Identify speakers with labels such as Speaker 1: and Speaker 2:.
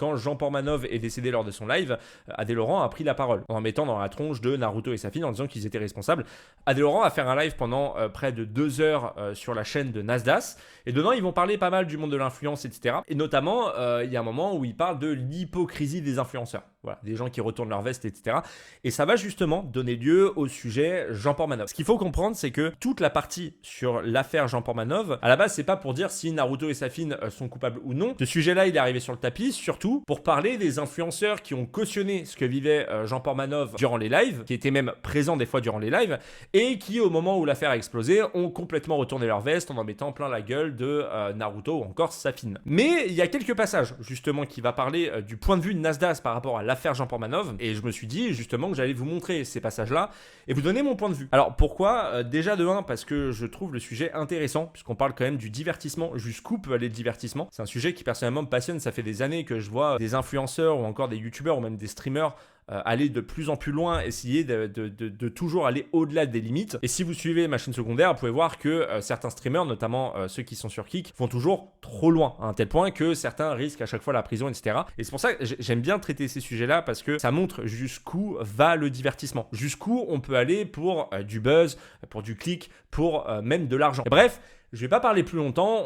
Speaker 1: quand Jean Portmanov est décédé lors de son live, Adé Laurent a pris la parole en mettant dans la tronche de Naruto et Safin en disant qu'ils étaient responsables. Adé Laurent a fait un live pendant près de 2 heures sur la chaîne de Nasdaq, et dedans ils vont parler pas mal du monde de l'influence, etc. Et notamment, il y a un moment où ils parlent de l'hypocrisie des influenceurs. Voilà, des gens qui retournent leur veste, etc. Et ça va justement donner lieu au sujet Jean Portmanov. Ce qu'il faut comprendre, c'est que toute la partie sur l'affaire Jean Portmanov, à la base, c'est pas pour dire si Naruto et Safin sont coupables ou non. Ce sujet-là, il est arrivé sur le tapis, surtout pour parler des influenceurs qui ont cautionné ce que vivait Jean Portmanov durant les lives, qui étaient même présents des fois durant les lives, et qui, au moment où l'affaire a explosé, ont complètement retourné leur veste en mettant plein la gueule de Naruto ou encore Safin. Mais il y a quelques passages, justement, qui va parler du point de vue de Nasdaq par rapport à l'affaire Jean Portmanov, et je me suis dit justement que j'allais vous montrer ces passages-là et vous donner mon point de vue. Alors pourquoi déjà de 1, parce que je trouve le sujet intéressant, puisqu'on parle quand même du divertissement, jusqu'où peut aller le divertissement. C'est un sujet qui personnellement me passionne, ça fait des années que je vois des influenceurs ou encore des youtubeurs ou même des streamers aller de plus en plus loin, essayer de toujours aller au-delà des limites. Et si vous suivez ma chaîne secondaire, vous pouvez voir que certains streamers, notamment ceux qui sont sur Kick, vont toujours trop loin, à un tel point que certains risquent à chaque fois la prison, etc. Et c'est pour ça que j'aime bien traiter ces sujets-là, parce que ça montre jusqu'où va le divertissement, jusqu'où on peut aller pour du buzz, pour du clic, pour même de l'argent. Et bref, je vais pas parler plus longtemps.